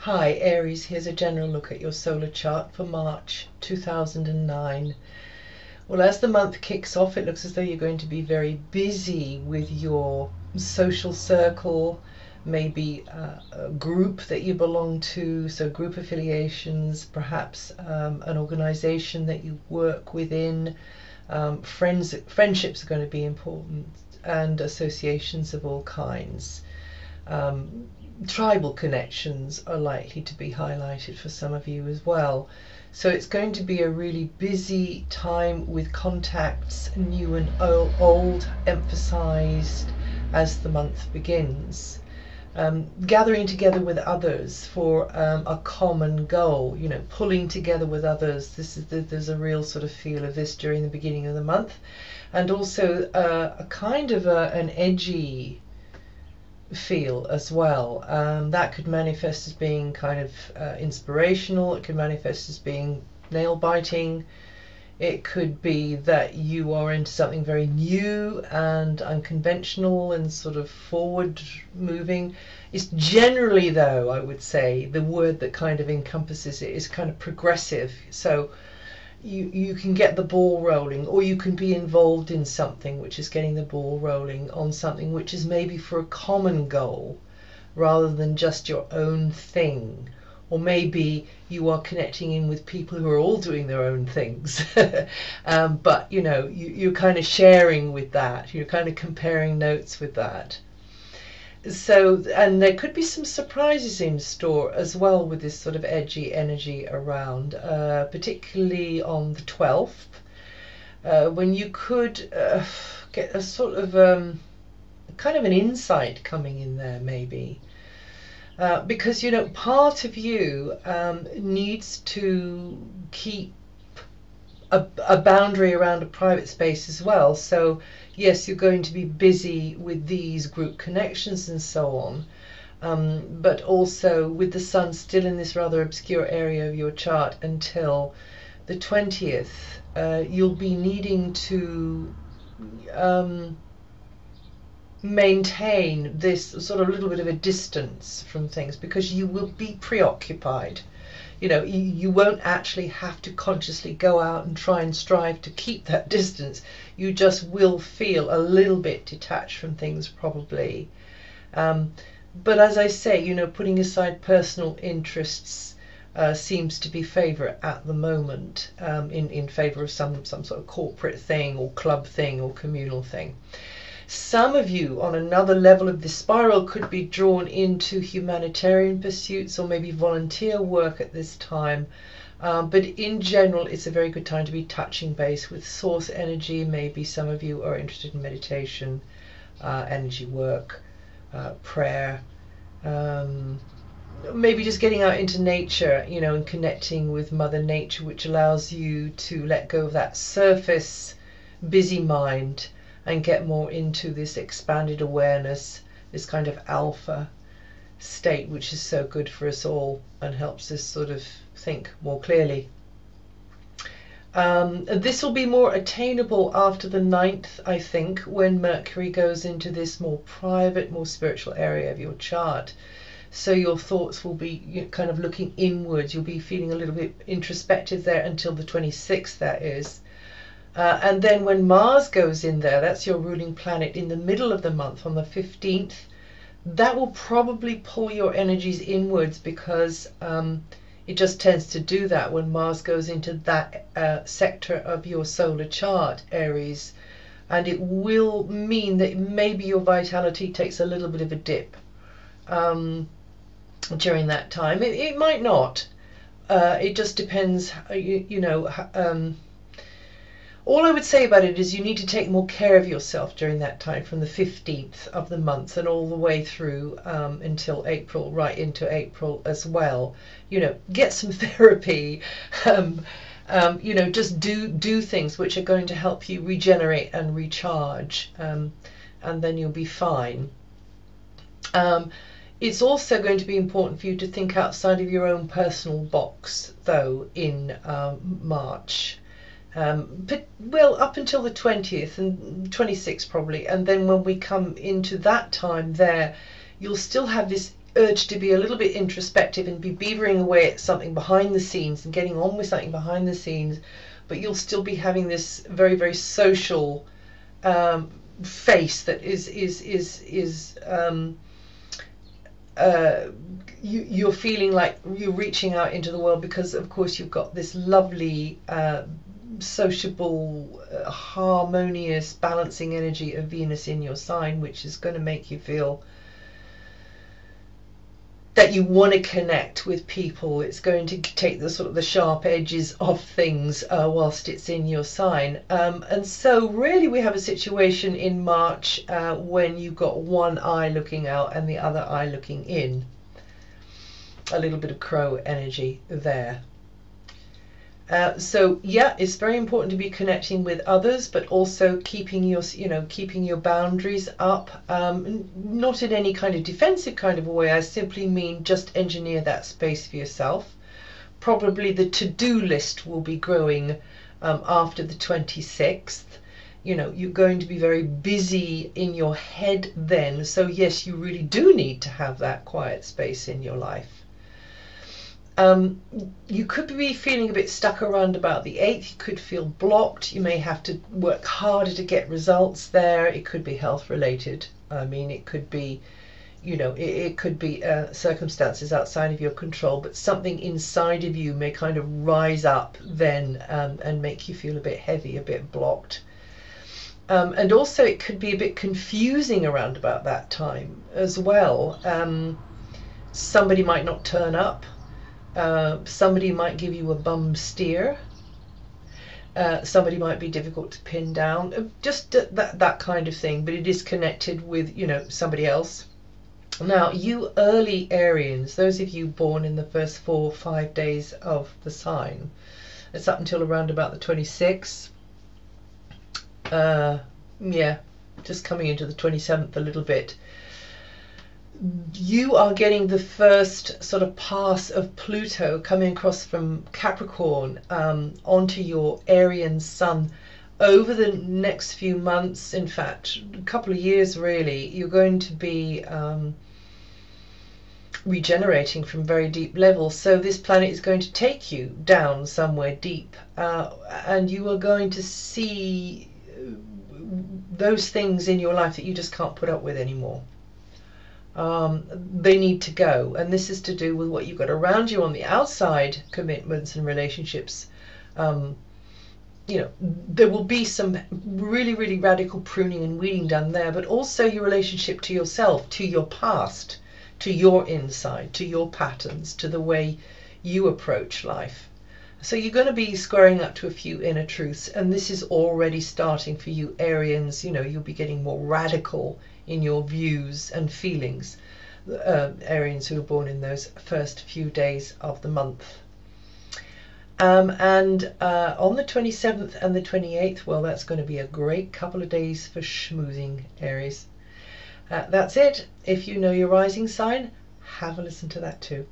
Hi Aries, here's a general look at your solar chart for March 2009. Well, as the month kicks off, it looks as though you're going to be very busy with your social circle, maybe a group that you belong to, so group affiliations, perhaps an organization that you work within. Friendships are going to be important, and associations of all kinds. Tribal connections are likely to be highlighted for some of you as well. So it's going to be a really busy time with contacts, new and old, emphasized as the month begins. Gathering together with others for a common goal, you know, pulling together with others. There's a real sort of feel of this during the beginning of the month, and also a kind of an edgy feel as well. That could manifest as being kind of inspirational. It could manifest as being nail-biting. It could be that you are into something very new and unconventional and sort of forward moving. It's generally, though, I would say, the word that kind of encompasses it is kind of progressive. So you can get the ball rolling, or you can be involved in something which is getting the ball rolling on something which is maybe for a common goal rather than just your own thing. Or maybe you are connecting in with people who are all doing their own things. But you know, you're kind of sharing with that, you're kind of comparing notes with that. So, and there could be some surprises in store as well with this sort of edgy energy around, particularly on the 12th, when you could get a sort of kind of an insight coming in there maybe. Because, you know, part of you needs to keep a boundary around a private space as well. So yes, you're going to be busy with these group connections and so on, but also with the sun still in this rather obscure area of your chart until the 20th, you'll be needing to maintain this sort of little bit of a distance from things, because you will be preoccupied. You know, you won't actually have to consciously go out and try and strive to keep that distance. You just will feel a little bit detached from things probably. But as I say, you know, putting aside personal interests seems to be favourite at the moment, in favour of some sort of corporate thing or club thing or communal thing. Some of you on another level of the spiral could be drawn into humanitarian pursuits or maybe volunteer work at this time. But in general, it's a very good time to be touching base with source energy. Maybe some of you are interested in meditation, energy work, prayer, maybe just getting out into nature, you know, and connecting with Mother Nature, which allows you to let go of that surface busy mind and get more into this expanded awareness, this kind of alpha state, which is so good for us all and helps us sort of think more clearly. This will be more attainable after the 9th, I think, when Mercury goes into this more private, more spiritual area of your chart. So your thoughts will be kind of looking inwards. You'll be feeling a little bit introspective there until the 26th, that is. And then when Mars goes in there, that's your ruling planet, in the middle of the month on the 15th, that will probably pull your energies inwards, because it just tends to do that when Mars goes into that sector of your solar chart, Aries. And it will mean that maybe your vitality takes a little bit of a dip during that time. It might not. It just depends, you know. All I would say about it is you need to take more care of yourself during that time, from the 15th of the month and all the way through until April, right into April as well. You know, get some therapy, you know, just do things which are going to help you regenerate and recharge, and then you'll be fine. It's also going to be important for you to think outside of your own personal box, though, in March. But, well, up until the 20th and 26th probably, and then when we come into that time there, you'll still have this urge to be a little bit introspective and be beavering away at something behind the scenes and getting on with something behind the scenes, but you'll still be having this very, very social face that you're feeling like you're reaching out into the world, because of course you've got this lovely sociable, harmonious, balancing energy of Venus in your sign, which is going to make you feel that you want to connect with people. It's going to take the sort of the sharp edges off things whilst it's in your sign. And so really we have a situation in March when you've got one eye looking out and the other eye looking in. A little bit of crow energy there. So yeah, it's very important to be connecting with others, but also keeping your, keeping your boundaries up. Not in any kind of defensive kind of a way. I simply mean just engineer that space for yourself. Probably the to-do list will be growing after the 26th. You're going to be very busy in your head then. So yes, you really do need to have that quiet space in your life. You could be feeling a bit stuck around about the 8th. You could feel blocked. You may have to work harder to get results there. It could be health related. I mean, it could be, it could be circumstances outside of your control, but something inside of you may kind of rise up then and make you feel a bit heavy, a bit blocked. And also it could be a bit confusing around about that time as well. Somebody might not turn up. Somebody might give you a bum steer. Somebody might be difficult to pin down. Just that kind of thing, but it is connected with, somebody else. Now, you early Arians, those of you born in the first 4 or 5 days of the sign, it's up until around about the 26th. Yeah, just coming into the 27th a little bit. You are getting the first sort of pass of Pluto coming across from Capricorn onto your Arian sun over the next few months. In fact, a couple of years really. You're going to be regenerating from very deep levels. So this planet is going to take you down somewhere deep, and you are going to see those things in your life that you just can't put up with anymore. They need to go, and this is to do with what you've got around you on the outside, commitments and relationships. There will be some really, really radical pruning and weeding done there, but also your relationship to yourself, to your past, to your inside, to your patterns, to the way you approach life. So you're going to be squaring up to a few inner truths, and this is already starting for you Arians. You'll be getting more radical in your views and feelings, Arians who are born in those first few days of the month. And on the 27th and the 28th, well, that's going to be a great couple of days for schmoozing, Aries. That's it. If you know your rising sign, have a listen to that too.